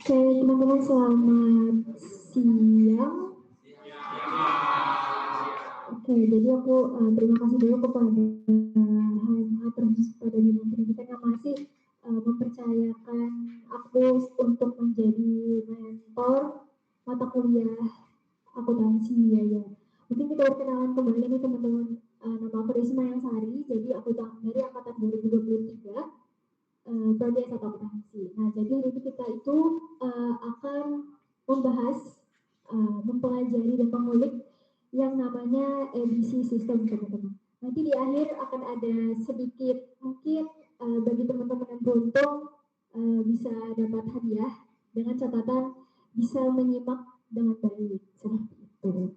Oke, teman-teman selamat siang. Oke, jadi aku terima kasih dulu kepada terus pada Bina Pendidikan yang masih mempercayakan aku untuk menjadi mentor mata kuliah akuntansi ya. Mungkin kita perkenalan kembali nih teman-teman. Nama aku Desi Mayangsari, jadi aku dari angkatan 2023. Prodi S1 akuntansi. Nah, jadi hari ini kita itu akan membahas, mempelajari dan mengulik yang namanya ABC system, teman-teman. Nanti di akhir akan ada sedikit mungkin bagi teman-teman yang beruntung bisa dapat hadiah dengan catatan bisa menyimak dengan baik seperti itu.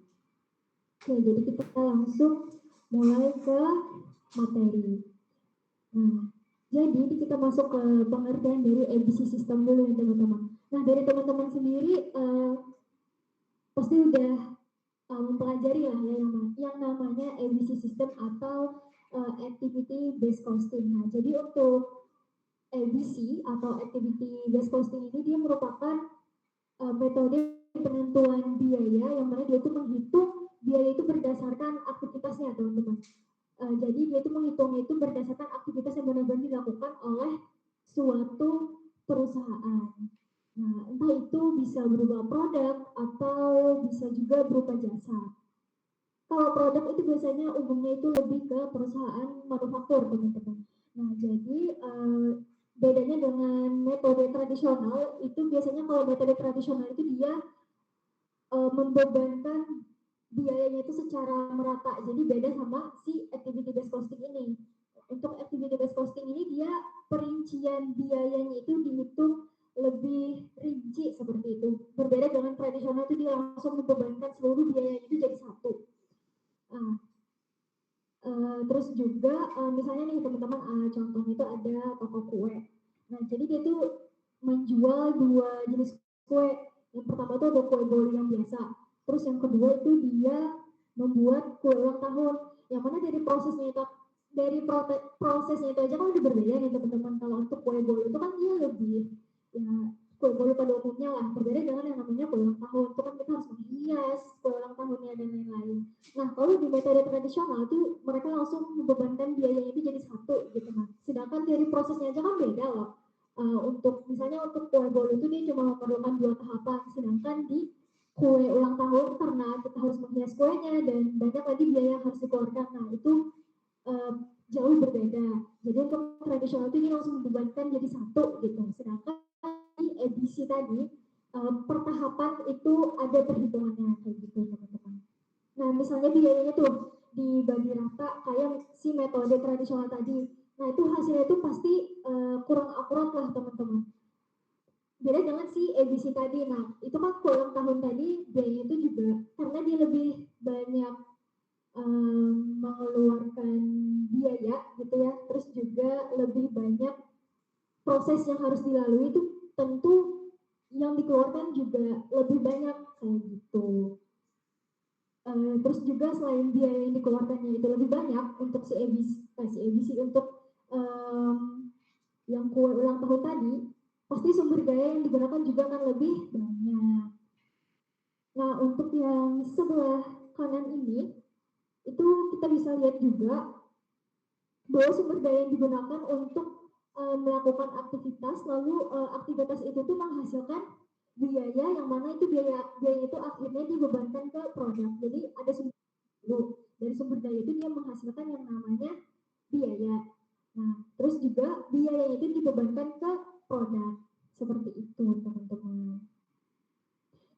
Oke, jadi kita langsung mulai ke materi. Nah, jadi kita masuk ke pengertian dari ABC system dulu ya teman-teman. Nah, dari teman-teman sendiri pasti udah mempelajari lah ya yang namanya ABC system atau activity based costing. Nah, jadi untuk ABC atau activity based costing ini dia merupakan metode penentuan biaya yang mana dia itu menghitung biaya itu berdasarkan aktivitasnya teman-teman. Jadi dia itu menghitungnya itu berdasarkan aktivitas yang benar-benar dilakukan oleh suatu perusahaan. Nah, entah itu bisa berupa produk atau bisa juga berupa jasa. Kalau produk itu biasanya umumnya itu lebih ke perusahaan manufaktur, teman-teman. Nah, jadi bedanya dengan metode tradisional itu biasanya kalau metode tradisional itu dia membebankan biayanya itu secara merata. Jadi beda sama si activity based costing ini. Untuk activity based costing ini dia perincian biayanya itu dihitung lebih rinci seperti itu. Berbeda dengan tradisional itu dia langsung membebankan seluruh biayanya itu jadi satu. Nah, terus juga misalnya nih teman-teman contohnya itu ada toko kue. Nah, jadi dia tuh menjual dua jenis kue. Yang pertama itu ada kue bolu yang biasa. Terus yang kedua itu dia membuat kue ulang tahun. Yang mana dari prosesnya itu prosesnya itu aja kan udah berbeda nih teman-teman. Kalau untuk kue bolu itu kan dia lebih ya kue bolu pada umumnya lah. Berbeda dengan yang namanya kue ulang tahun. Itu kan kita harus menghias kue ulang tahunnya dan lain-lain. Nah, kalau di metode tradisional itu mereka langsung membebankan biaya itu jadi satu gitu kan. Sedangkan dari prosesnya aja kan beda loh. Untuk misalnya untuk kue bolu itu dia cuma memerlukan 2 tahapan, sedangkan di kue ulang tahun karena kita harus menghias kuenya dan banyak lagi biaya yang harus dikeluarkan. Nah, itu jauh berbeda. Jadi untuk tradisional itu dia langsung membebankan jadi satu gitu. Sedangkan di ABC tadi per tahapan itu ada perhitungannya kayak gitu teman-teman. Nah, misalnya biayanya tuh dibagi rata kayak si metode tradisional tadi. Nah, itu hasilnya itu pasti kurang akurat lah teman-teman. Beda dengan si ABC tadi. Nah, itu kan ulang tahun tadi biayanya itu juga karena dia lebih banyak mengeluarkan biaya gitu ya. Terus juga lebih banyak proses yang harus dilalui itu tentu yang dikeluarkan juga lebih banyak kayak gitu. Terus juga selain biaya yang dikeluarkannya itu lebih banyak untuk si ABC untuk yang kue ulang tahun tadi, pasti sumber daya yang digunakan juga akan lebih banyak. Nah, untuk yang sebelah kanan ini, itu kita bisa lihat juga bahwa sumber daya yang digunakan untuk melakukan aktivitas, lalu aktivitas itu tuh menghasilkan biaya yang mana itu biaya itu akhirnya dibebankan ke produk. Jadi ada sumber dari sumber daya itu dia menghasilkan yang namanya biaya. Nah, terus juga biaya itu dibebankan ke produk. Seperti itu, teman-teman.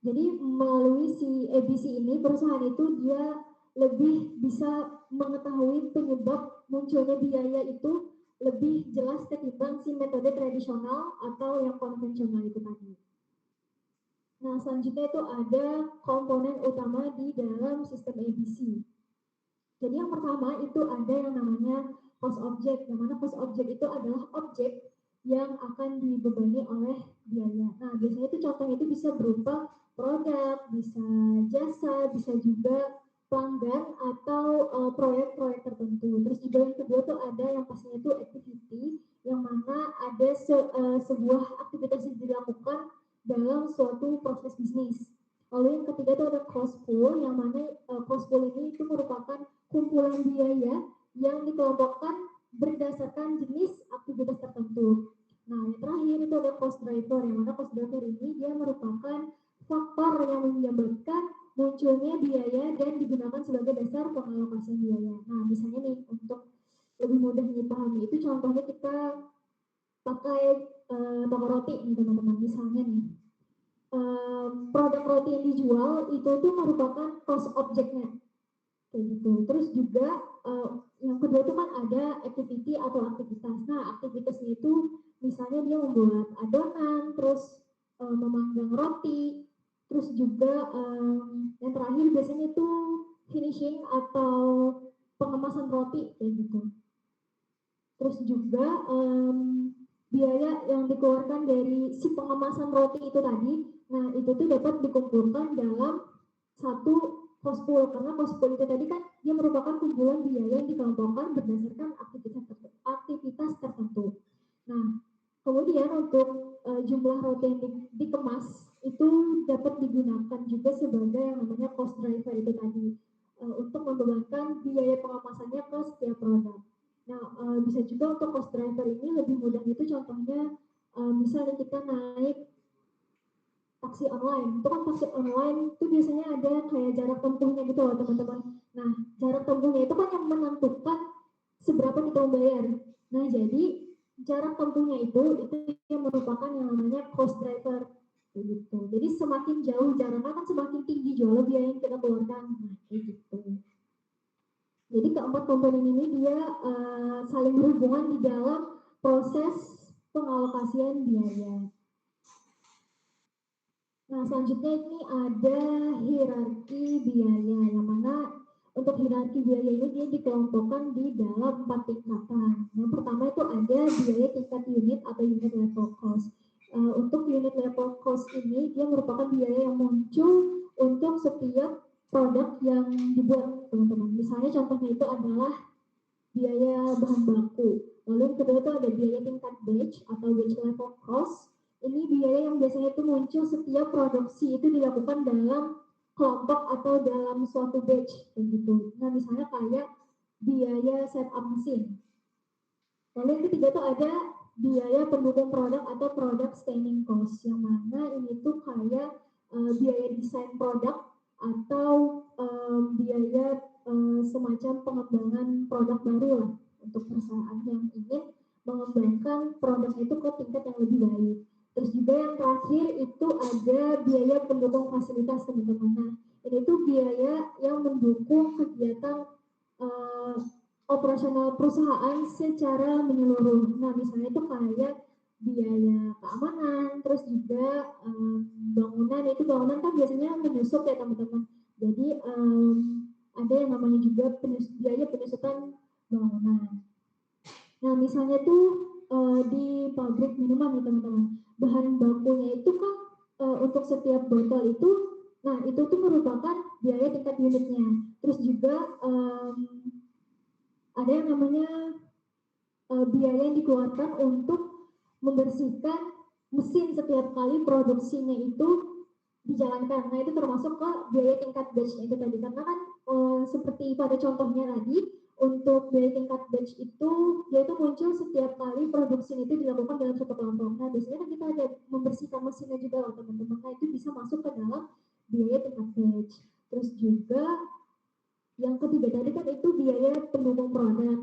Jadi melalui si ABC ini perusahaan itu dia lebih bisa mengetahui penyebab munculnya biaya itu lebih jelas ketimbang si metode tradisional atau yang konvensional itu tadi. Nah, selanjutnya itu ada komponen utama di dalam sistem ABC. Jadi yang pertama itu ada yang namanya cost object, yang mana cost object itu adalah objek yang akan dibebani oleh biaya. Nah, biasanya itu contohnya itu bisa berupa produk, bisa jasa, bisa juga pelanggan atau proyek-proyek tertentu. Terus juga yang kedua tuh ada yang pastinya itu activity, yang mana ada sebuah aktivitas yang dilakukan dalam suatu proses bisnis. Lalu yang ketiga itu ada cost pool, yang mana cost pool ini itu merupakan kumpulan biaya yang dikelompokkan berdasarkan jenis aktivitas tertentu. Nah, yang terakhir itu ada cost driver, yang mana cost driver ini dia merupakan faktor yang menyebabkan munculnya biaya dan digunakan sebagai dasar pengalokasian biaya. Nah, misalnya nih untuk lebih mudah dipahami itu contohnya kita pakai toko roti nih teman-teman. Misalnya nih produk roti yang dijual itu tuh merupakan cost objeknya kayak gitu. Terus juga yang kedua itu kan ada activity atau aktivitas. Nah, aktivitasnya itu misalnya dia membuat adonan, terus memanggang roti, terus juga yang terakhir biasanya itu finishing atau pengemasan roti kayak gitu. Terus juga biaya yang dikeluarkan dari si pengemasan roti itu tadi, nah itu tuh dapat dikumpulkan dalam satu cost pool, karena cost pool itu tadi kan dia merupakan kumpulan biaya yang dikelompokkan berdasarkan aktivitas tertentu. Nah, kemudian untuk jumlah roti yang dikemas itu dapat digunakan juga sebagai yang namanya cost driver itu tadi untuk membebankan biaya pengemasannya ke setiap produk. Nah, bisa juga untuk cost driver ini lebih mudah itu contohnya misalnya kita naik taksi online. Itu kan taksi online itu biasanya ada kayak jarak tempuhnya gitu loh teman-teman. Nah, jarak tempuhnya itu kan yang menentukan seberapa kita membayar. Nah, jadi jarak tempuhnya itu yang merupakan yang namanya cost driver gitu. Jadi semakin jauh jaraknya kan semakin tinggi juga biaya yang kita keluarkan. Nah, kayak gitu. Jadi keempat komponen ini dia saling berhubungan di dalam proses pengalokasian biaya. Nah, selanjutnya ini ada hierarki biaya, yang mana untuk hierarki biaya ini dia dikelompokkan di dalam 4 tingkatan. Yang pertama itu ada biaya tingkat unit atau unit level cost. Untuk unit level cost ini dia merupakan biaya yang muncul untuk setiap produk yang dibuat teman-teman. Misalnya contohnya itu adalah biaya bahan baku. Lalu yang kedua itu ada biaya tingkat batch atau batch level cost. Ini biaya yang biasanya itu muncul setiap produksi itu dilakukan dalam kelompok atau dalam suatu batch gitu. Nah, misalnya kayak biaya setup mesin. Lalu yang ketiga itu ada biaya pendukung produk atau product standing cost, yang mana ini tuh kayak biaya desain produk atau biaya semacam pengembangan produk baru lah untuk perusahaan yang ingin mengembangkan produk itu ke tingkat yang lebih baik. Terus juga yang terakhir itu ada biaya pendukung fasilitas teman-teman. Nah, ini tuh biaya yang mendukung kegiatan operasional perusahaan secara menyeluruh. Nah, misalnya itu kayak biaya keamanan, terus juga bangunan. Itu bangunan kan biasanya menyusup ya teman-teman. Jadi ada yang namanya juga biaya penyusupan bangunan. Nah, misalnya tuh di pabrik minuman nih teman-teman, bahan bakunya itu kan untuk setiap botol itu, nah itu tuh merupakan biaya tingkat unitnya. Terus juga ada yang namanya biaya yang dikeluarkan untuk membersihkan mesin setiap kali produksinya itu dijalankan. Nah, itu termasuk ke biaya tingkat batch itu tadi. Karena kan seperti pada contohnya tadi, untuk biaya tingkat batch itu, dia itu muncul setiap kali produksi itu dilakukan dalam satu kelompok. Nah, biasanya kan kita ada membersihkan mesinnya juga loh teman-teman. Nah, itu bisa masuk ke dalam biaya tingkat batch. Terus juga yang ketiga tadi kan itu biaya pendukung produk.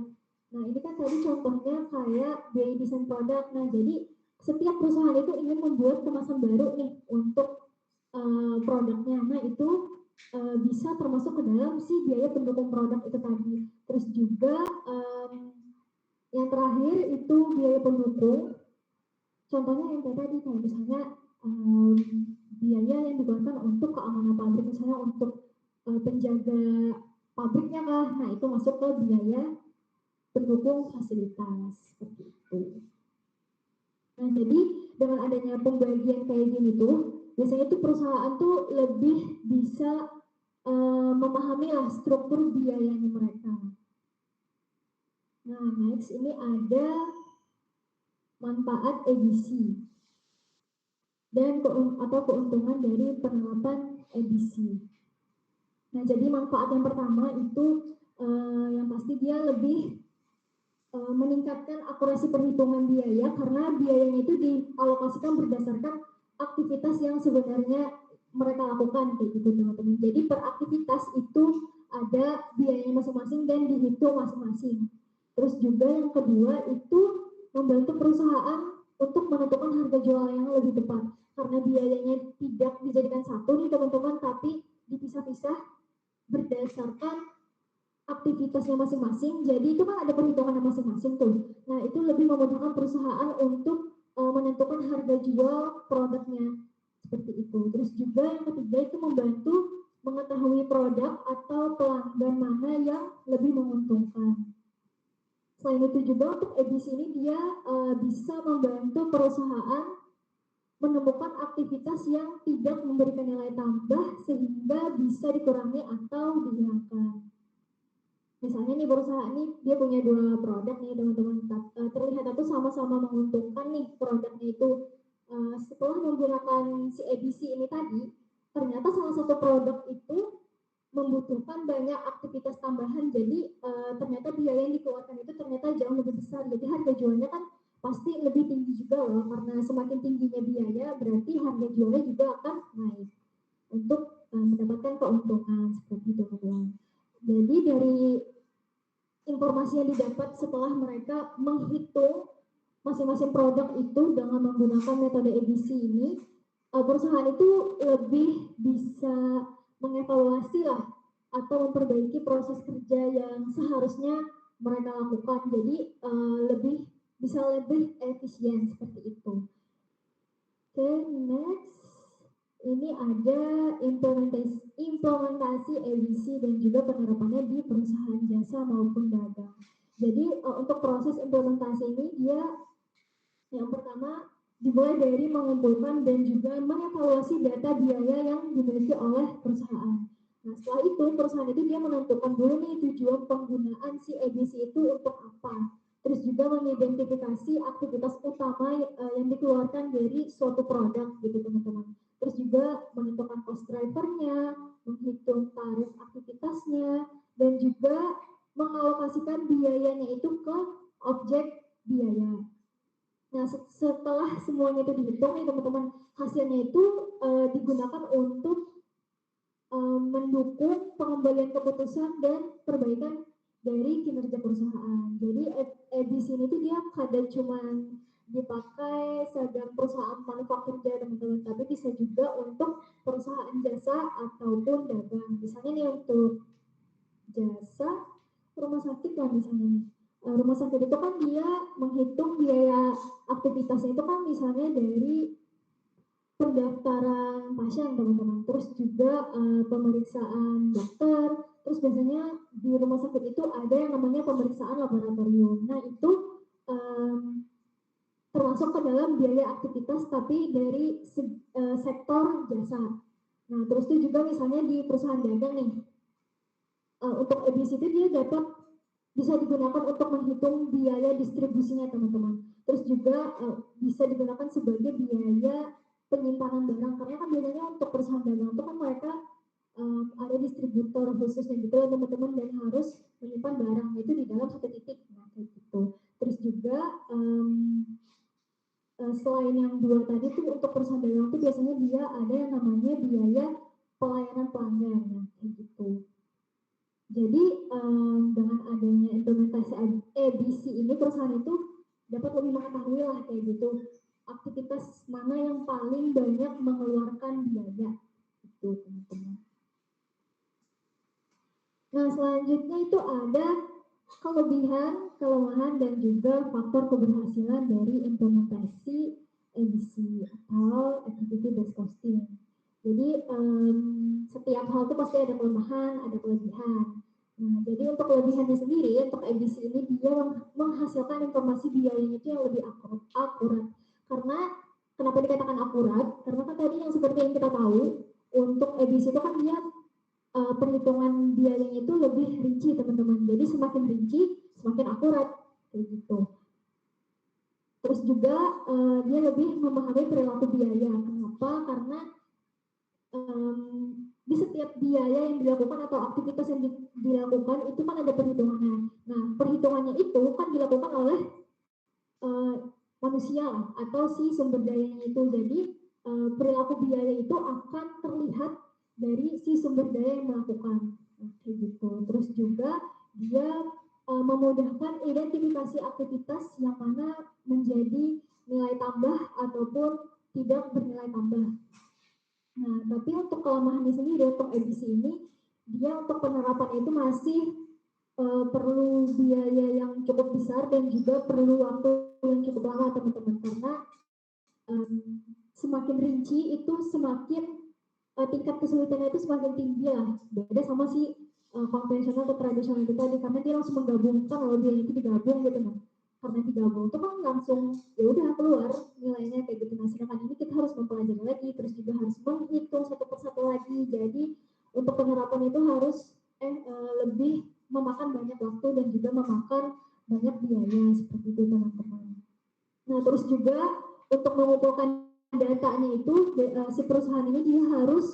Nah, ini kan tadi contohnya kayak biaya desain produk. Nah, jadi setiap perusahaan itu ingin membuat kemasan baru nih untuk produknya. Nah, itu bisa termasuk ke dalam si biaya pendukung produk itu tadi. Terus juga yang terakhir itu biaya pendukung. Contohnya yang tadi kayak misalnya biaya yang dikeluarkan untuk keamanan pabrik, misalnya untuk penjaga pabriknya kah, nah itu masuk ke biaya pendukung fasilitas seperti itu. Nah, jadi dengan adanya pembagian kayak gini tuh, biasanya tuh perusahaan tuh lebih bisa memahami lah struktur biayanya mereka. Nah, next ini ada manfaat edisi. dan keuntungan dari penerapan ABC. Nah, jadi manfaat yang pertama itu yang pasti dia lebih meningkatkan akurasi perhitungan biaya karena biayanya itu dialokasikan berdasarkan aktivitas yang sebenarnya mereka lakukan kayak gitu teman-teman. Jadi per aktivitas itu ada biayanya masing-masing dan dihitung masing-masing. Terus juga yang kedua itu membantu perusahaan untuk menentukan harga jual yang lebih tepat karena biayanya tidak dijadikan satu nih teman-teman, tapi dipisah-pisah berdasarkan aktivitasnya masing-masing. Jadi itu kan ada perhitungan masing-masing tuh. Nah, itu lebih memudahkan perusahaan untuk menentukan harga jual produknya seperti itu. Terus juga yang ketiga itu membantu mengetahui produk atau pelanggan mana yang lebih menguntungkan. Selain itu juga untuk ABC ini dia bisa membantu perusahaan menemukan aktivitas yang tidak memberikan nilai tambah sehingga bisa dikurangi atau dihilangkan. Misalnya nih perusahaan nih dia punya dua produk nih teman-teman, terlihat itu sama-sama menguntungkan nih produknya itu. Setelah menggunakan si ABC ini tadi, ternyata salah satu produk itu membutuhkan banyak aktivitas tambahan, jadi ternyata biaya yang dikeluarkan itu ternyata jauh lebih besar, jadi harga jualnya kan pasti lebih tinggi juga loh, karena semakin tingginya biaya berarti harga jualnya juga akan naik untuk mendapatkan keuntungan seperti itu teman-teman. Jadi dari informasi yang didapat setelah mereka menghitung masing-masing produk itu dengan menggunakan metode ABC ini, perusahaan itu lebih bisa mengevaluasi lah atau memperbaiki proses kerja yang seharusnya mereka lakukan. Jadi lebih bisa lebih efisien seperti itu. Oke, next. Ini ada implementasi ABC dan juga penerapannya di perusahaan jasa maupun dagang. Jadi untuk proses implementasi ini dia yang pertama dimulai dari mengumpulkan dan juga mengevaluasi data biaya yang dimiliki oleh perusahaan. Nah, setelah itu perusahaan itu dia menentukan dulu nih tujuan penggunaan si ABC itu untuk apa. Terus juga mengidentifikasi aktivitas utama yang dikeluarkan dari suatu produk gitu teman-teman. Terus juga menentukan cost drivernya, menghitung tarif aktivitasnya, dan juga mengalokasikan biayanya itu ke objek biaya. Nah, setelah semuanya itu dihitung nih teman-teman, hasilnya itu digunakan untuk mendukung pengembalian keputusan dan perbaikan dari kinerja perusahaan. Jadi di sini tuh dia kadang cuma dipakai sedang perusahaan manufaktur aja teman-teman, tapi bisa juga untuk perusahaan jasa ataupun dagang. Misalnya nih untuk jasa rumah sakit lah misalnya nih. Rumah sakit itu kan dia menghitung biaya aktivitasnya itu kan misalnya dari pendaftaran pasien teman-teman, terus juga pemeriksaan dokter, terus biasanya di rumah sakit itu ada yang namanya pemeriksaan laboratorium. Nah itu termasuk ke dalam biaya aktivitas tapi dari sektor jasa. Nah terus itu juga misalnya di perusahaan dagang nih, untuk ABC itu dia dapat bisa digunakan untuk menghitung biaya distribusinya teman-teman. Terus juga bisa digunakan sebagai biaya penyimpanan barang karena kan biasanya untuk perusahaan dagang itu kan mereka ada distributor khususnya gitu ya teman-teman dan harus menyimpan barang itu di dalam satu titik nah kayak gitu. Terus juga selain yang dua tadi tuh untuk perusahaan dagang itu biasanya dia ada yang namanya biaya pelayanan pelanggan nah kayak gitu. Jadi dengan adanya implementasi ABC ini perusahaan itu dapat lebih mengetahui lah kayak gitu aktivitas mana yang paling banyak mengeluarkan biaya itu teman-teman. Nah selanjutnya itu ada kelebihan, kelemahan dan juga faktor keberhasilan dari implementasi ABC atau activity based costing. Jadi setiap hal itu pasti ada kelemahan, ada kelebihan. Nah, jadi untuk kelebihannya sendiri, untuk ABC ini dia menghasilkan informasi biayanya itu yang lebih akurat. Karena kenapa dikatakan akurat? Karena kan tadi yang seperti yang kita tahu, untuk ABC itu kan dia perhitungan biayanya itu lebih rinci teman-teman. Jadi semakin rinci, semakin akurat kayak gitu. Terus juga dia lebih memahami perilaku biaya. di setiap biaya yang dilakukan atau aktivitas yang dilakukan itu kan ada perhitungannya. Nah, perhitungannya itu kan dilakukan oleh manusia atau si sumber dayanya itu. Jadi perilaku biaya itu akan terlihat dari si sumber daya yang melakukan. Nah, kayak gitu. Terus juga dia memudahkan identifikasi aktivitas yang mana menjadi nilai tambah ataupun tidak bernilai tambah. Nah, tapi untuk kelemahannya sendiri, untuk edisi ini, dia untuk penerapan itu masih perlu biaya yang cukup besar dan juga perlu waktu yang cukup lama teman-teman, karena semakin rinci itu semakin tingkat kesulitannya itu semakin tinggi lah. Beda sama si konvensional atau tradisional itu tadi, karena dia langsung menggabungkan, kalau dia itu digabung gitu kan. Karena digabung itu kan langsung ya udah keluar nilainya kayak gitu. Nah, sedangkan ini kita harus mempelajari lagi, terus juga harus menghitung satu persatu lagi. Jadi untuk penerapan itu harus lebih memakan banyak waktu dan juga memakan banyak biaya seperti itu teman-teman. Nah, terus juga untuk mengumpulkan datanya itu si perusahaan ini dia harus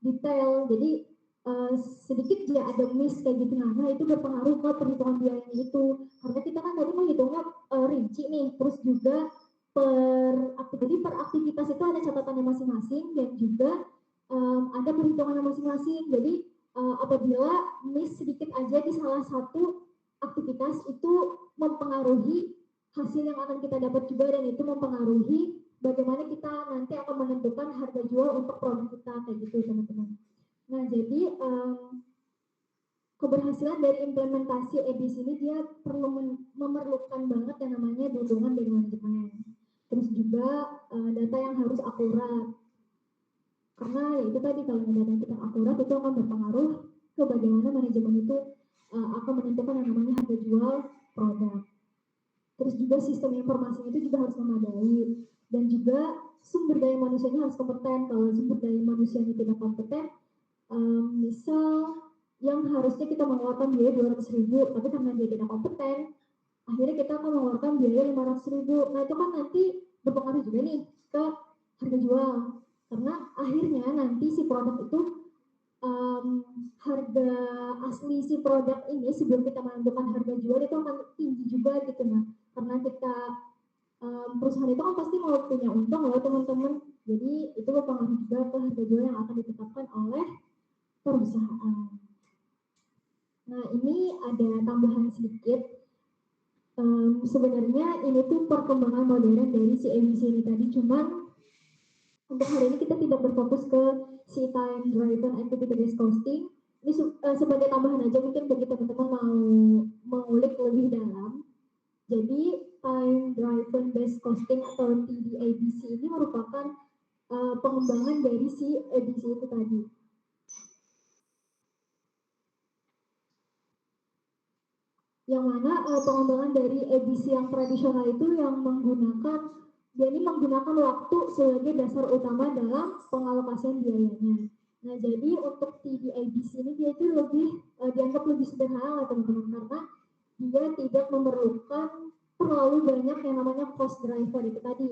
detail. Jadi sedikit dia ada miss kayak gitu, nah itu berpengaruh ke perhitungan biayanya itu, karena kita kan tadi menghitungnya rinci nih. Terus juga per aktivitas itu ada catatannya masing-masing dan juga ada perhitungannya masing-masing. Jadi apabila miss sedikit aja di salah satu aktivitas itu mempengaruhi hasil yang akan kita dapat juga, dan itu mempengaruhi bagaimana kita nanti akan menentukan harga jual untuk produk kita kayak gitu teman-teman. Nah, jadi keberhasilan dari implementasi EBIS ini dia perlu memerlukan banget yang namanya dukungan dari manajemen. Terus juga data yang harus akurat. Karena ya itu tadi, kalau data kita akurat itu akan berpengaruh ke bagaimana manajemen itu akan menentukan yang namanya harga jual produk. Terus juga sistem informasi itu juga harus memadai, dan juga sumber daya manusianya harus kompeten. Kalau sumber daya manusianya tidak kompeten, misal yang harusnya kita mengeluarkan biaya 200.000, tapi karena dia tidak kompeten, akhirnya kita akan mengeluarkan biaya 500.000. Nah, itu kan nanti berpengaruh juga nih ke harga jual, karena akhirnya nanti si produk itu harga asli si produk ini sebelum kita menentukan harga jual itu akan tinggi juga gitu. Nah, karena kita perusahaan itu kan pasti mau punya untung loh teman-teman, jadi itu berpengaruh juga ke harga jual yang akan ditetapkan oleh perusahaan. Nah, ini ada tambahan sedikit. Sebenarnya ini tuh perkembangan modern dari si emisi ini tadi, cuman untuk hari ini kita tidak berfokus ke si time driven activity based costing. Ini sebagai tambahan aja mungkin bagi teman-teman mau mengulik lebih dalam. Jadi time driven based costing atau TDABC ini merupakan pengembangan dari si ABC itu tadi. Yang mana pengembangan dari ABC yang tradisional itu yang menggunakan, dia ini menggunakan waktu sebagai dasar utama dalam pengalokasian biayanya. Nah, jadi untuk TDABC ini dia itu lebih dianggap lebih sederhana teman-teman, karena dia tidak memerlukan terlalu banyak yang namanya cost driver itu tadi.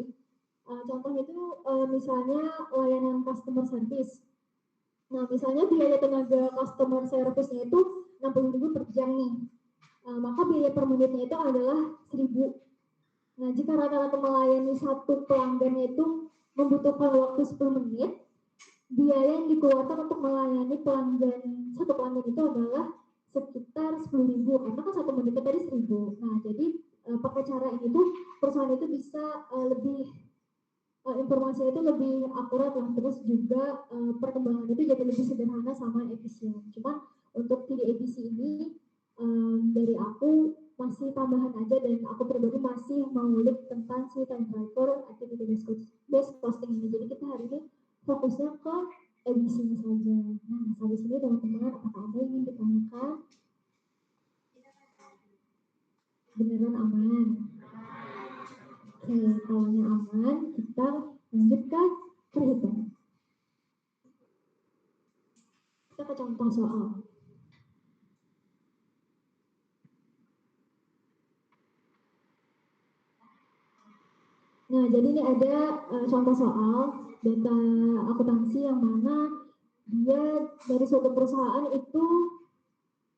Contohnya itu misalnya layanan customer service. Nah, misalnya biaya tenaga customer service-nya itu 60.000 per jam nih. Maka biaya per menitnya itu adalah 1.000. Nah, jika rata-rata melayani satu pelanggannya itu membutuhkan waktu 10 menit, biaya yang dikeluarkan untuk melayani satu pelanggan itu adalah sekitar 10.000, karena kan satu menitnya tadi 1.000. Nah, jadi pakai cara ini tuh perusahaan itu bisa lebih informasi itu lebih akurat lah, terus juga perkembangan itu jadi lebih sederhana sama efisien. Cuma untuk TDABC ini dari aku masih tambahan aja, dan aku pribadi masih mengulik tentang si time driver activity based costing ini. Jadi kita hari ini fokusnya ke ABC-nya saja. Nah, sampai sini teman-teman, apakah ada yang ingin ditanyakan? Beneran aman? Oke, kalau aman, kita lanjutkan perhitungan. Kita ke contoh soal. Nah, jadi ini ada contoh soal data akuntansi yang mana dia dari suatu perusahaan itu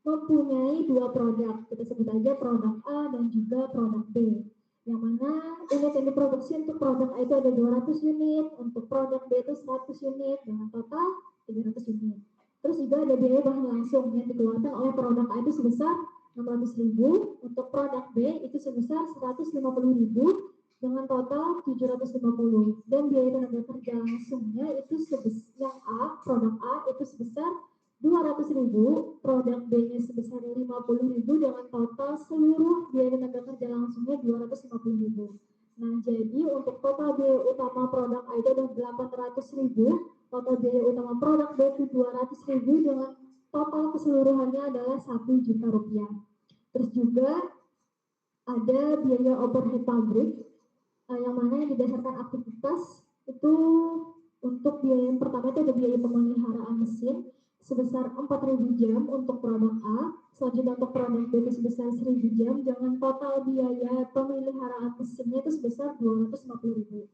mempunyai dua produk. Kita sebut aja produk A dan juga produk B. Yang mana unit yang diproduksi untuk produk A itu ada 200 unit, untuk produk B itu 100 unit, dengan total 300 unit. Terus juga ada biaya bahan langsung yang dikeluarkan oleh produk A itu sebesar 600.000, untuk produk B itu sebesar 150.000 dengan total 750, dan biaya tenaga kerja langsungnya itu sebesar yang A, produk A itu sebesar 200.000, produk B-nya sebesar 50.000 dengan total seluruh biaya tenaga kerja langsungnya 250.000. Nah, jadi untuk total biaya utama produk A itu adalah 800.000, total biaya utama produk B itu 200.000 dengan total keseluruhannya adalah 1 juta rupiah. Terus juga ada biaya overhead pabrik yang mana yang didasarkan aktivitas itu. Untuk biaya yang pertama itu ada biaya pemeliharaan mesin sebesar 4.000 jam untuk produk A, selanjutnya untuk produk B itu sebesar 1.000 jam dengan total biaya pemeliharaan mesinnya itu sebesar 250.000.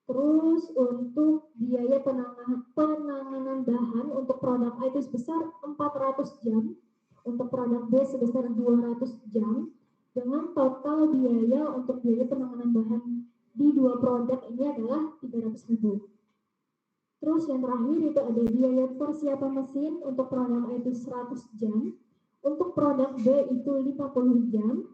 Terus untuk biaya penanganan bahan untuk produk A itu sebesar 400 jam, untuk produk B sebesar 200 jam, dengan total biaya untuk biaya penanganan bahan di dua produk ini adalah 300.000. Terus yang terakhir itu ada biaya persiapan mesin untuk produk A itu 100 jam, untuk produk B itu 50 jam,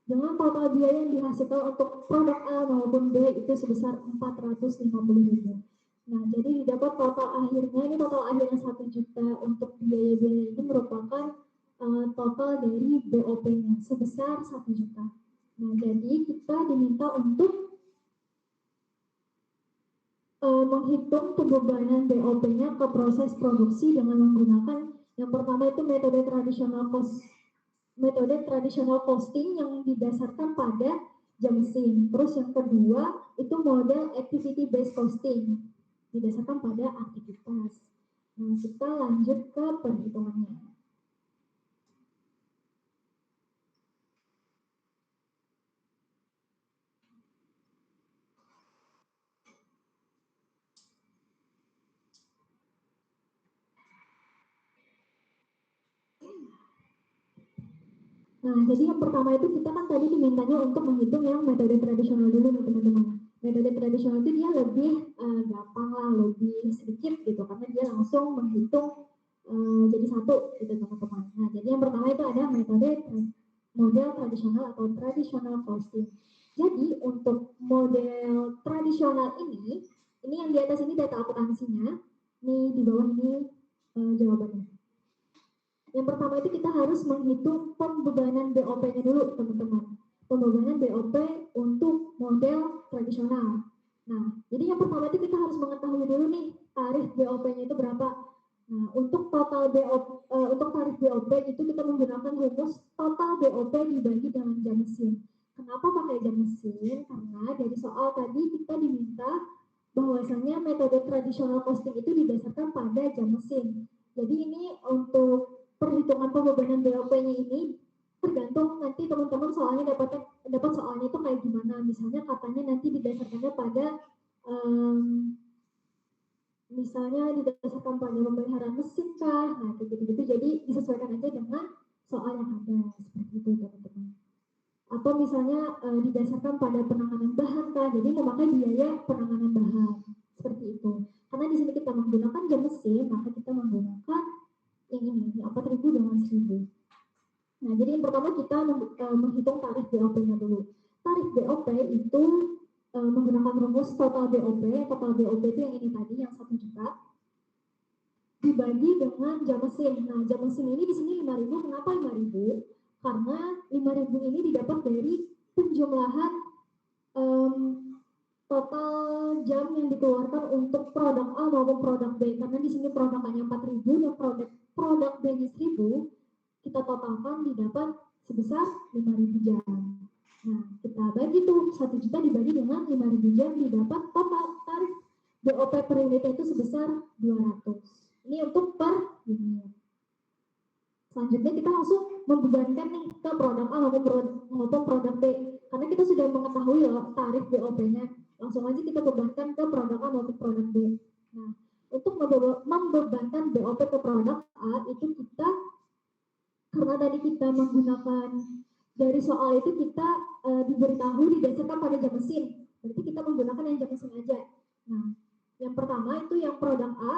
dengan total biaya yang dihasilkan untuk produk A maupun B itu sebesar 450.000. Nah, jadi didapat total akhirnya, ini total akhirnya 1 juta untuk biaya-biaya ini merupakan total dari BOP-nya sebesar 1 juta. Nah, jadi kita diminta untuk menghitung pembebanan BOP-nya ke proses produksi dengan menggunakan yang pertama itu metode tradisional costing yang didasarkan pada jam mesin. Terus yang kedua itu model activity based costing didasarkan pada aktivitas. Nah, kita lanjut ke perhitungannya. Nah, jadi yang pertama itu kita kan tadi dimintanya untuk menghitung yang metode tradisional dulu nih teman-teman. Metode tradisional itu dia lebih gampang lah, lebih sedikit gitu, karena dia langsung menghitung jadi satu gitu teman-teman. Nah, jadi yang pertama itu ada metode model tradisional atau traditional costing. Jadi untuk model tradisional ini yang di atas ini data akuntansinya, ini di bawah ini jawabannya. Yang pertama itu kita harus menghitung pembebanan BOP-nya dulu, teman-teman. Pembebanan BOP untuk model tradisional. Nah, jadi yang pertama itu kita harus mengetahui dulu nih tarif BOP-nya itu berapa. Nah, untuk total BOP, untuk tarif BOP itu kita menggunakan rumus total BOP dibagi dengan jam mesin. Kenapa pakai jam mesin? Karena dari soal tadi kita diminta bahwasanya metode tradisional costing itu didasarkan pada jam mesin. Jadi ini untuk perhitungan pembebanan BOP-nya ini tergantung nanti teman-teman soalnya dapat soalnya itu kayak gimana. Misalnya katanya nanti didasarkannya pada misalnya didasarkan pada pemeliharaan mesin kah, nah kayak gitu-gitu. Jadi disesuaikan aja dengan soal yang ada seperti itu teman-teman. Atau misalnya didasarkan pada penanganan bahan kah, jadi memakai biaya penanganan bahan seperti itu. Karena di sini kita menggunakan jam mesin, maka kita menggunakan yang ini 4.000 dengan 1.000. Nah, jadi yang pertama kita menghitung tarif BOP-nya dulu. Tarif BOP itu menggunakan rumus total BOP. Total BOP itu yang ini tadi, yang 1 juta dibagi dengan jam mesin. Nah, jam mesin ini di sini 5.000. Kenapa 5.000? Karena 5.000 ini didapat dari penjumlahan total jam yang dikeluarkan untuk produk A maupun produk B. Karena di sini produk A-nya 4.000 dan produk B-nya 1.000, kita totalkan didapat sebesar 5.000 jam. Nah, kita bagi tuh 1 juta dibagi dengan 5.000 jam, didapat total tarif BOP per unitnya itu sebesar 200. Ini untuk per unit. Selanjutnya kita langsung membebankan nih ke produk A maupun produk B. Karena kita sudah mengetahui loh tarif BOP-nya. Langsung aja kita bebankan ke produk A maupun produk B. Nah, untuk membebankan BOP ke produk A itu kita, karena tadi kita menggunakan dari soal itu kita diberitahu didasarkan pada jam mesin. Berarti kita menggunakan yang jam mesin aja. Nah, yang pertama itu yang produk A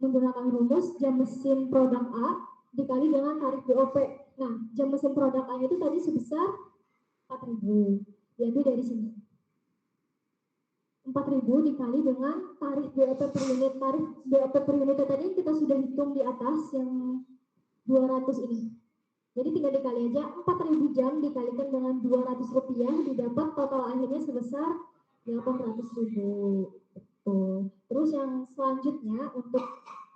menggunakan rumus jam mesin produk A dikali dengan tarif BOP. Nah, jam mesin produk A itu tadi sebesar 4.000. Diambil dari sini. 4.000 dikali dengan tarif BOP per unit. Tarif BOP per unit tadi kita sudah hitung di atas yang 200 ini. Jadi tinggal dikali aja 4.000 jam dikalikan dengan 200 rupiah didapat total akhirnya sebesar 800.000. Betul. Terus yang selanjutnya untuk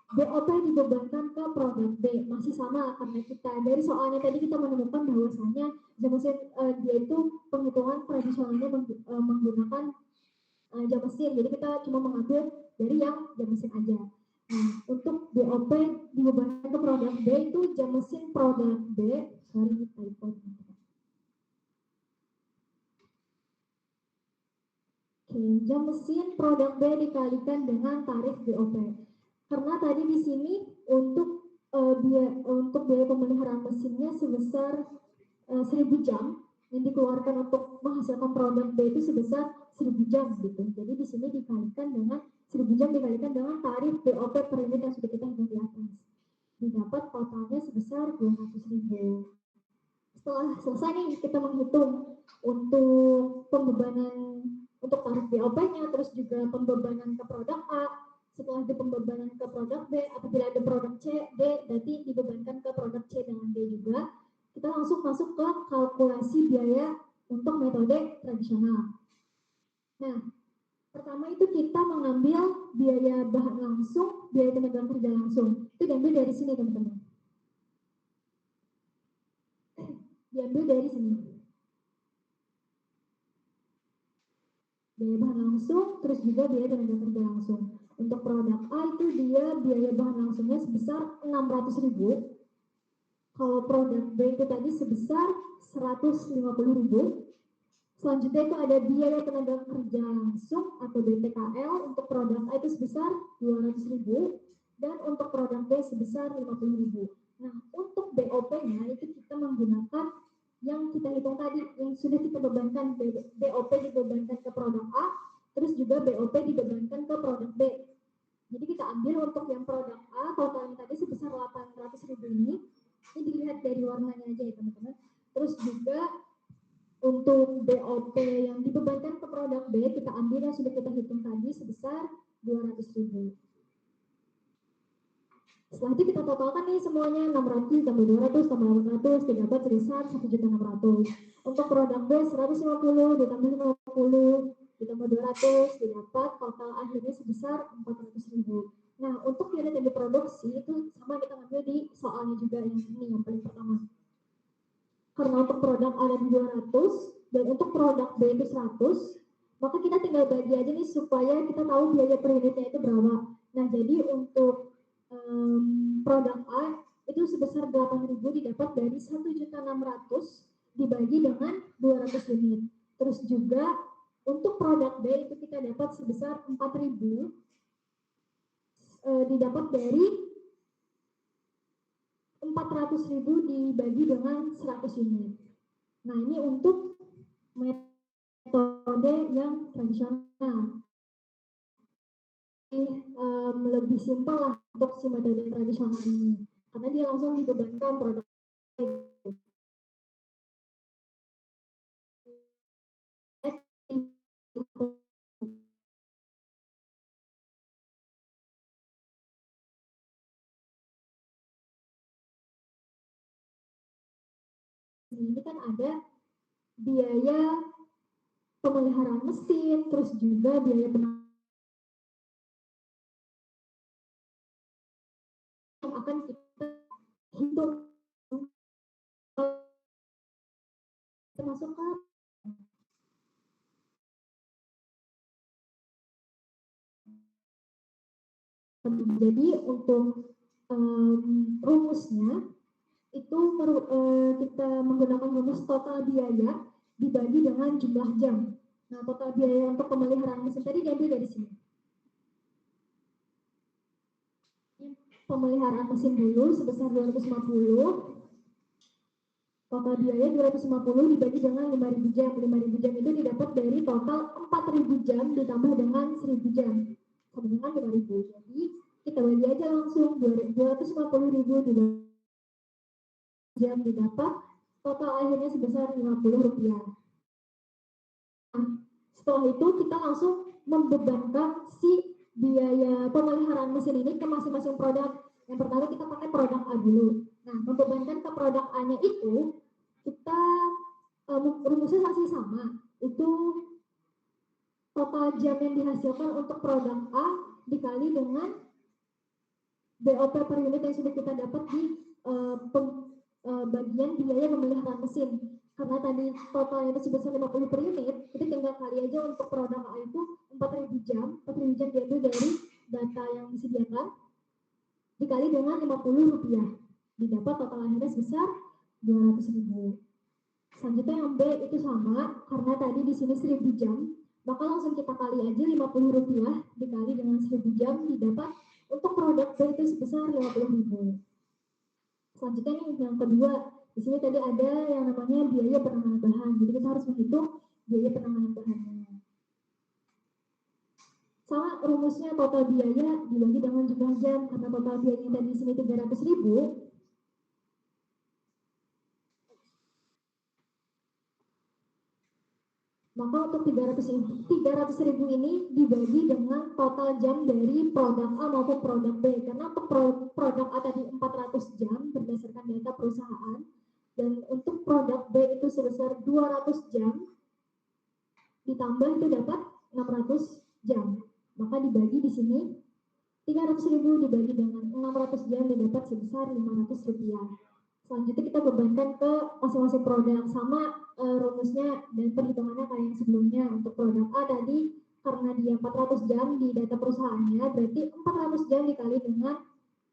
BOP dibebankan ke produk B masih sama karena kita dari soalnya tadi kita menemukan bahwasanya jam mesin dia itu penghitungan tradisionalnya menggunakan jam mesin, jadi kita cuma mengambil dari yang jam mesin aja. Nah, untuk BOP dibebankan ke produk B itu jam mesin produk B, sorry typo. Oke, jam mesin produk B dikalikan dengan tarif BOP. Karena tadi di sini untuk biaya pemeliharaan mesinnya sebesar 1.000 jam yang dikeluarkan untuk menghasilkan produk B itu sebesar 1.000 jam gitu. Jadi di sini dikalikan dengan 1.000 jam dikalikan dengan tarif BOP per unit yang sudah kita hitung di atas. Didapat totalnya sebesar 200.000. Setelah selesai nih kita menghitung untuk pembebanan untuk tarif BOP-nya, terus juga pembebanan ke produk A. Setelah di pembebanan ke produk B, apabila ada produk C, D, berarti dibebankan ke produk C dengan D juga. Kita langsung masuk ke kalkulasi biaya untuk metode tradisional. Nah, pertama itu kita mengambil biaya bahan langsung, biaya tenaga kerja langsung. Itu diambil dari sini teman-teman. Diambil dari sini. Biaya bahan langsung, terus juga biaya tenaga kerja langsung. Untuk produk A itu dia biaya bahan langsungnya sebesar 600.000. Kalau produk B itu tadi sebesar 150.000. Selanjutnya itu ada biaya tenaga kerja langsung atau BTKL untuk produk A itu sebesar 200.000 dan untuk produk B sebesar 50.000. Nah, untuk BOP-nya itu kita menggunakan yang kita hitung tadi, yang sudah kita bebankan BOP dibebankan ke produk A, terus juga BOP dibebankan ke produk B. Jadi kita ambil untuk yang produk A, totalnya tadi sebesar 800.000 ini dilihat dari warnanya aja ya teman-teman. Terus juga untuk BOP yang dibebankan ke produk B, kita ambil yang sudah kita hitung tadi sebesar 200.000. Setelah itu kita totalkan nih semuanya 600 tambah 200 tambah 800 didapat sebesar 1.600.000. Untuk produk B 150 ditambah 50 ditambah 200 didapat total akhirnya sebesar 400.000. Nah, untuk unit yang diproduksi itu sama kita ambil di soalnya juga yang ini yang paling pertama. Karena untuk produk A ada 200 dan untuk produk B itu 100, maka kita tinggal bagi aja nih supaya kita tahu biaya per unitnya itu berapa. Nah, jadi untuk produk A itu sebesar 8.000 didapat dari 1.600.000 dibagi dengan 200 unit. Terus juga untuk produk B itu kita dapat sebesar 4.000 didapat dari 400.000 dibagi dengan 100 unit. Nah, ini untuk metode yang tradisional. Lebih simpel lah untuk si metode tradisional ini karena dia langsung dibebankan produk ini kan ada biaya pemeliharaan mesin, terus juga biaya yang akan kita hitung termasuk ke jadi untuk rumusnya itu kita menggunakan rumus total biaya dibagi dengan jumlah jam. Nah, total biaya untuk pemeliharaan mesin tadi diambil dari sini. Pemeliharaan mesin dulu sebesar 250. Total biaya 250 dibagi dengan 5.000 jam. 5.000 jam itu didapat dari total 4.000 jam ditambah dengan 1.000 jam. Sama dengan 5.000. Jadi kita bagi aja langsung 250.000 jam didapat, total akhirnya sebesar Rp50. Nah, setelah itu kita langsung membebankan si biaya pemeliharaan mesin ini ke masing-masing produk. Yang pertama kita pakai produk A dulu. Nah, membebankan ke produk A-nya itu, kita rumusnya masih sama. Itu total jam yang dihasilkan untuk produk A dikali dengan BOP per unit yang sudah kita dapat di bagian biaya pemeliharaan mesin. Karena tadi totalnya itu sebesar 50 per unit, itu tinggal kali aja untuk produk A itu 4.000 jam. 4.000 jam diambil dari data yang disediakan dikali dengan Rp50. Didapat total akhirnya sebesar 200.000. Selanjutnya yang B itu sama, karena tadi di sini 1.000 jam, maka langsung kita kali aja Rp50 dikali dengan 1.000 jam, didapat untuk produk B itu sebesar 50.000. Selanjutnya nih yang kedua, di sini tadi ada yang namanya biaya penanganan bahan. Jadi kita harus menghitung biaya penanganan bahannya. Sama rumusnya total biaya dibagi dengan jumlah jam, karena total biayanya tadi di sini 300.000. Maka untuk 300.000 ini dibagi dengan total jam dari produk A maupun produk B. Karena untuk produk A tadi 400 jam berdasarkan data perusahaan, dan untuk produk B itu sebesar 200 jam, ditambah itu dapat 600 jam. Maka dibagi di sini 300.000 dibagi dengan 600 jam didapat sebesar Rp500. Selanjutnya kita bebankan ke masing-masing produk, sama rumusnya dan perhitungannya kayak yang sebelumnya. Untuk produk A tadi karena dia 400 jam di data perusahaannya, berarti 400 jam dikali dengan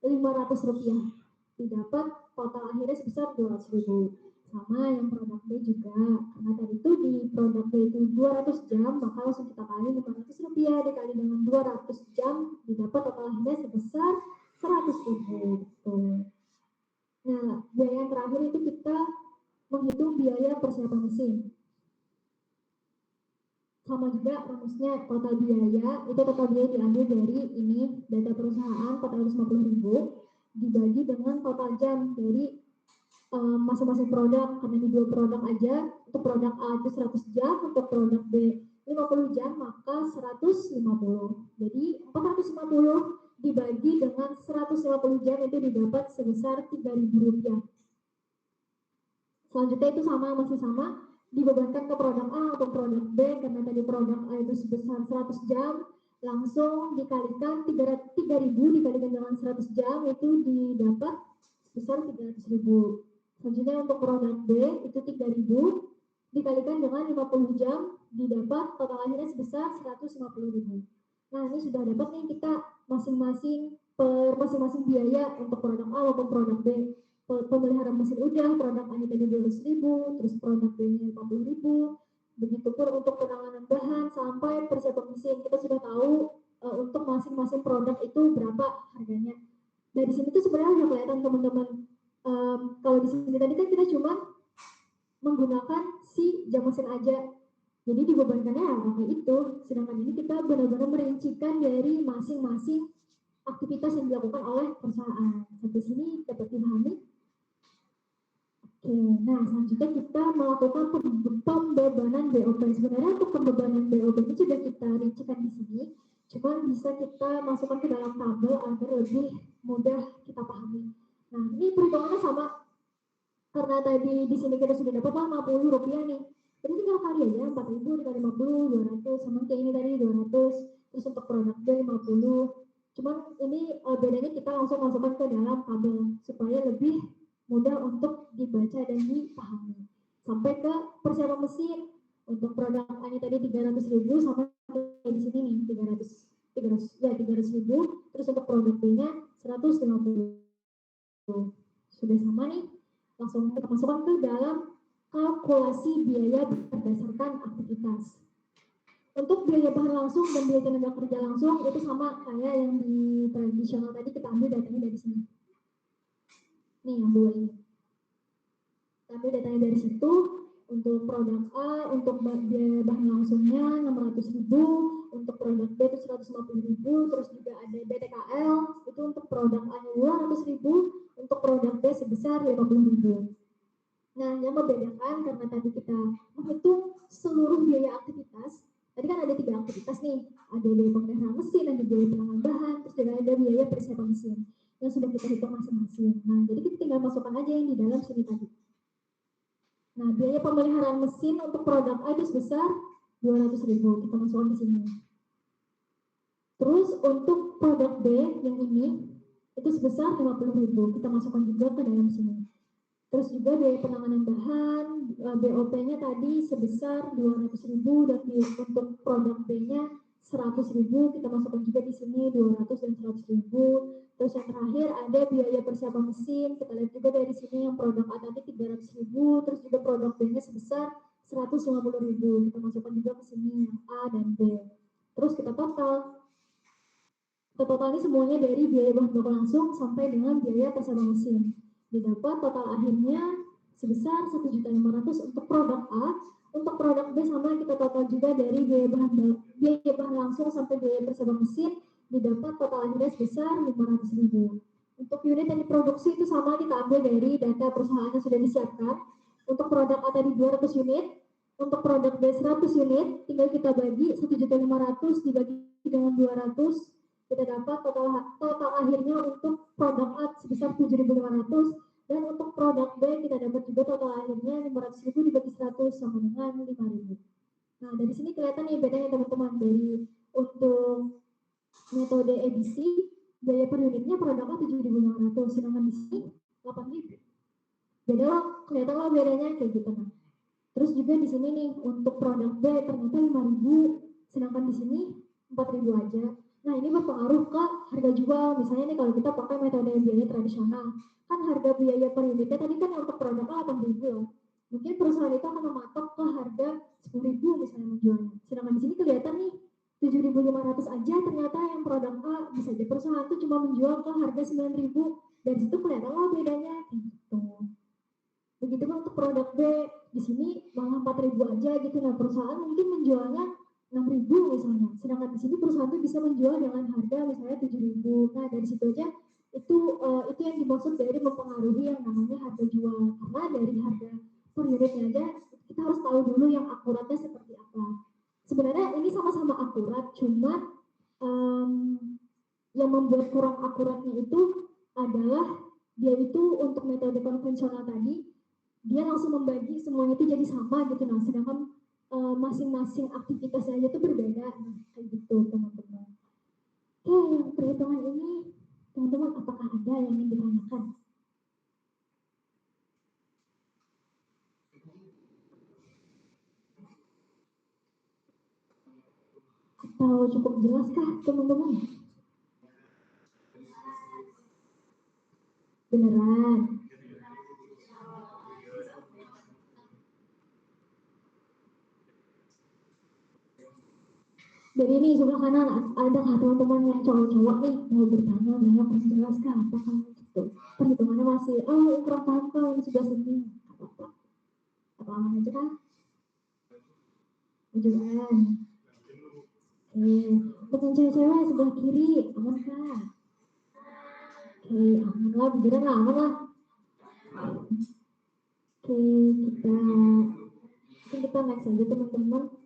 Rp500, didapat total akhirnya sebesar 200.000. Sama yang produk B juga, karena tadi itu di produk B itu 200 jam, maka langsung kita kali Rp500 dikali dengan 200 jam, didapat total akhirnya sebesar 100.000. Gitu. Nah, biaya yang terakhir itu kita menghitung biaya persiapan mesin. Sama juga rumusnya total biaya, itu total biaya diambil dari ini, data perusahaan 450.000, dibagi dengan total jam dari masing-masing produk, karena di dua produk aja. Untuk produk A itu 100 jam, untuk produk B 50 jam, maka 150. Jadi 450 dibagi dengan 150 jam itu didapat sebesar Rp3.000. Selanjutnya itu masih sama, dibebankan ke produk A atau produk B, karena tadi produk A itu sebesar 100 jam, langsung dikalikan 3.000 dikalikan dengan 100 jam itu didapat sebesar 300.000. Selanjutnya untuk produk B itu 3.000 dikalikan dengan 50 jam, didapat total akhirnya sebesar 150.000. Nah, ini sudah dapat nih kita masing-masing biaya untuk produk A maupun produk B. Pemeliharaan mesin udah, produk A tadi 200.000, terus produk B-nya 50.000. Begitupun untuk penanganan bahan sampai persiapan mesin, kita sudah tahu untuk masing-masing produk itu berapa harganya. Dari sini tuh sebenarnya udah kelihatan teman-teman. Kalau di sini tadi kan kita cuma menggunakan si jam mesin aja, jadi dibebankannya kayak itu. Sedangkan ini kita benar-benar merincikan dari masing-masing aktivitas yang dilakukan oleh perusahaan. Sampai sini dapat dipahami? Oke, nah selanjutnya kita melakukan pembebanan BOP. Sebenarnya untuk pembebanan BOP ini sudah kita rincikan di sini, cuma bisa kita masukkan ke dalam tabel agar lebih mudah kita pahami. Nah, ini perhitungannya sama. Karena tadi di sini kita sudah dapat Rp50 nih. Jadi tinggal kali aja 4.000 dikali 50, 200, sama kayak ini tadi 200. Terus untuk produk B 50. Cuman ini bedanya kita langsung masukkan ke dalam tabel supaya lebih mudah untuk dibaca dan dipahami. Sampai ke persiapan mesin. Untuk produk A ini tadi 300.000, sama di sini nih 300.000. Terus untuk produk B-nya 150. Sudah sama nih. langsung kita masukkan ke dalam kalkulasi biaya berdasarkan aktivitas. Untuk biaya bahan langsung dan biaya tenaga kerja langsung itu sama kayak yang di tradisional tadi, kita ambil datanya dari sini. Nih yang dua ini. Kita ambil datanya dari situ. Untuk produk A, untuk biaya bahan langsungnya 600.000, untuk produk B itu 150.000, terus juga ada BTKL, itu untuk produk A-nya 200.000, untuk produk B sebesar 50.000. Nah, yang membedakan karena tadi kita menghitung seluruh biaya aktivitas, tadi kan ada 3 aktivitas nih, ada biaya pemeliharaan mesin, ada biaya penambahan bahan, terus juga ada biaya persiapan mesin yang sudah kita hitung masing-masing. Nah, jadi kita tinggal masukkan aja yang di dalam sini tadi. Nah, biaya pemeliharaan mesin untuk produk A itu sebesar 200.000, kita masukkan ke sini. Terus untuk produk B yang ini itu sebesar 50.000, kita masukkan juga ke dalam sini. Terus juga biaya penanganan bahan, BOP-nya tadi sebesar 200.000, dan untuk produk B-nya 100.000, kita masukkan juga di sini 200 dan 100.000. Terus yang terakhir ada biaya persiapan mesin, kita lihat juga dari sini yang produk A tadi 300.000, terus juga produk B-nya sebesar 150.000, kita masukkan juga ke sini yang A dan B. Terus kita total. Total ini semuanya dari biaya bahan baku langsung sampai dengan biaya persiapan mesin. Didapat total akhirnya sebesar 1.500.000 untuk produk A. Untuk produk B sama kita total juga dari biaya bahan langsung sampai biaya persiapan mesin, didapat total akhirnya sebesar 500.000. Untuk unit yang diproduksi itu sama, kita ambil dari data perusahaan yang sudah disiapkan. Untuk produk A tadi 200 unit, untuk produk B 100 unit, tinggal kita bagi 1.500.000 dibagi dengan 200, kita dapat total akhirnya untuk produk A sebesar 7.500, dan untuk produk B kita dapat juga total akhirnya 500.000 dibagi 100 sama dengan 5.000. Nah, dari sini kelihatan nih bedanya teman-teman, dari untuk metode edisi biaya per unitnya produk A 7.500, sedangkan di sini 8.000. Beda loh, kelihatan loh bedanya kayak gitu. Nah, terus juga di sini nih untuk produk B ternyata 5.000, sedangkan di sini 4.000 aja. Nah, ini berpengaruh ke harga jual. Misalnya nih kalau kita pakai metode biaya tradisional, kan harga biaya per unitnya tadi kan untuk produk A 8.000 ya. Mungkin perusahaan itu akan mematok ke harga 10.000 misalnya menjualnya. Sedangkan di sini kelihatan nih 7.500 aja ternyata yang produk A, bisa aja perusahaan itu cuma menjual ke harga 9.000. Dari situ kelihatan lah bedanya gitu. Begitu kan untuk produk B, di sini malah 4.000 aja gitu. Nah, perusahaan mungkin menjualnya 6.000 misalnya, sedangkan di sini perusahaan itu bisa menjual dengan harga misalnya 7.000. Nah, dari situ aja itu yang dimaksud dari mempengaruhi yang namanya harga jual. Karena dari harga per unitnya aja kita harus tahu dulu yang akuratnya seperti apa. Sebenarnya ini sama-sama akurat, cuma yang membuat kurang akuratnya itu adalah dia itu untuk metode konvensional tadi dia langsung membagi semuanya itu jadi sama gitu. Nah, sedangkan masing-masing aktivitasnya aja itu berbeda. Nah, kayak gitu teman-teman. Oke, perhitungan ini teman-teman apakah ada yang ingin ditanyakan? Atau cukup jelas kah teman-teman? Beneran? Jadi ini sebelah kanan ada nggak teman-teman yang cowok-cowok nih mau bertanya banyak yang jelas kah apakah gitu? Perhitungannya masih kurang paham kalau sudah sini apa-apa. Apa aman aja kan? Tujuan. Untuk yang cewek-cewek sebelah kiri aman kah? Aman lah, beneran lah, aman lah. Kita next aja teman-teman.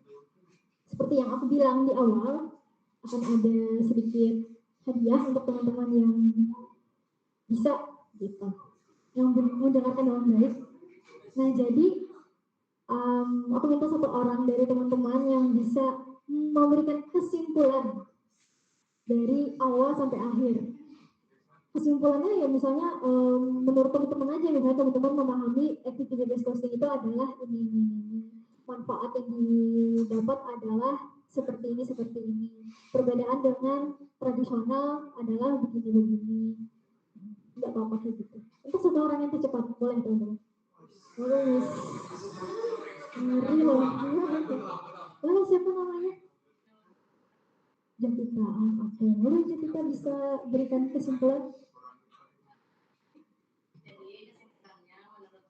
Seperti yang aku bilang di awal, akan ada sedikit hadiah untuk teman-teman yang bisa gitu, yang mendengarkan dengan baik. Nah, jadi aku minta satu orang dari teman-teman yang bisa memberikan kesimpulan dari awal sampai akhir. Kesimpulannya ya misalnya menurut teman-teman aja, misalnya teman-teman memahami activity based costing itu adalah ini. Manfaat yang didapat adalah seperti ini. Perbedaan dengan tradisional adalah begini. Nggak apa-apa kayak gitu. Untuk satu orang yang tercepat, boleh teman-teman. Lulus. Ngeri loh. Lalu siapa namanya? Jepita. Oke. Lalu Jepita bisa berikan kesimpulan? Jadi kesimpulannya menurut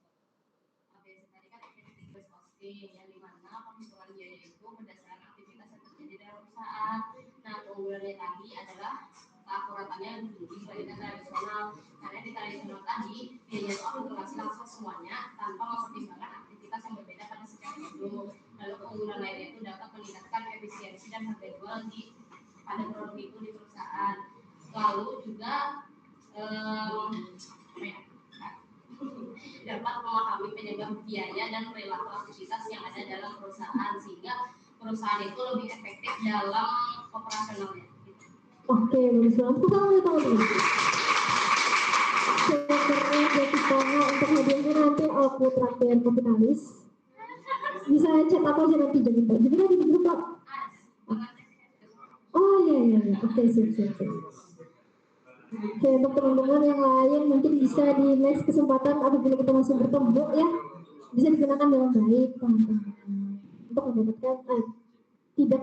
ABS tadi kan aktivitas costing yang dimana penghitungan biaya itu berdasarkan aktivitas yang terjadi dalam perusahaan. Nah, keunggulannya tadi adalah keakuratannya lebih tinggi dibandingkan tradisional. Karena di tradisional tadi biaya itu akumulasi langsung semuanya tanpa mempertimbangkan aktivitas yang berbeda pada setiap produk. Lalu keunggulan lainnya itu dapat meningkatkan efisiensi dan harga jual pada produk itu di perusahaan. Lalu juga dapat memahami penyebab biaya dan perilaku aktivitas yang ada dalam perusahaan sehingga perusahaan itu lebih efektif dalam operasionalnya. Oke, bagus banget. Aku boleh tahu dulu. Sebenarnya Jessica untuk hadiahnya nanti aku traktir kapitalis. Bisa chat aku aja nanti jadi ada di grup kok. Oh iya. Oke, siap. Oke, untuk teman-teman yang lain mungkin bisa di next kesempatan apabila kita masih bertemu ya, bisa digunakan dengan baik teman-teman untuk mendapatkan tidak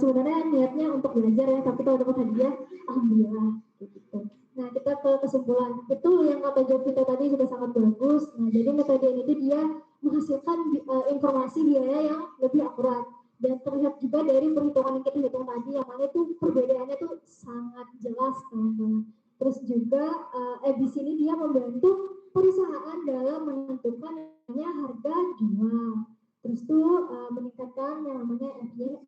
sebenarnya niatnya untuk belajar ya, tapi kalau dapat hadiah alhamdulillah gitu. Nah, kita ke kesimpulan. Betul yang kata Jovita tadi sudah sangat bagus. Nah, jadi metode ini tuh dia menghasilkan informasi biaya yang lebih akurat dan terlihat juga dari perhitungan yang kita hitung tadi, yang mana itu perbedaannya tuh sangat jelas teman-teman. Terus juga di sini dia membantu perusahaan dalam menentukan harga jual. Terus tuh meningkatkan yang namanya FYI,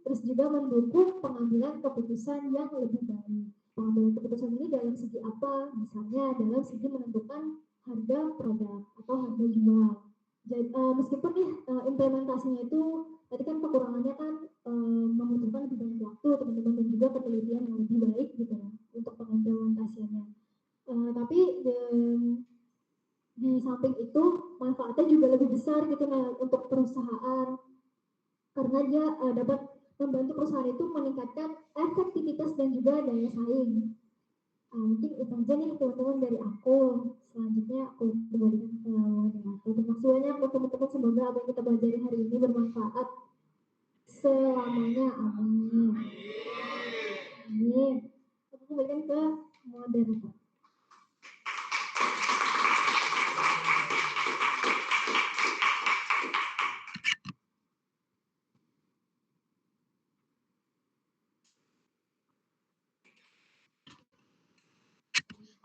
terus juga mendukung pengambilan keputusan yang lebih baik. Pengambilan keputusan ini dalam segi apa? Misalnya dalam segi menentukan harga produk atau harga jual. Jadi, meskipun nih implementasinya itu tadi kan kekurangannya kan membutuhkan lebih banyak waktu teman-teman dan juga penelitian yang lebih baik gitu ya untuk pengimplementasiannya. Tapi di samping itu manfaatnya juga lebih besar gitu nah untuk perusahaan karena dia dapat membantu perusahaan itu meningkatkan efektivitas dan juga daya saing. Mungkin itu aja nih teman-teman dari aku. Selanjutnya aku kembalikan ke moderator. Terima kasih banyak buat teman-teman. Semoga apa yang kita pelajari hari ini bermanfaat selamanya. Amin. Amin. Aku kembalikan ke moderator.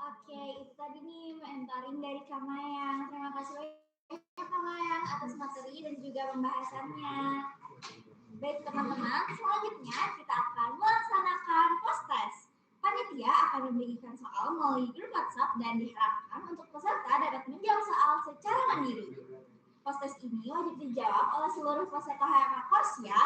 Oke, itu tadi nih mentoring dari Kak Mayang. Terima kasih banyak Kak Mayang atas materi dan juga pembahasannya. Baik teman-teman, selanjutnya kita akan melaksanakan post-test. Panitia akan membagikan soal melalui grup WhatsApp dan diharapkan untuk peserta dapat menjawab soal secara mandiri. Post-test ini wajib dijawab oleh seluruh peserta HMA Korsia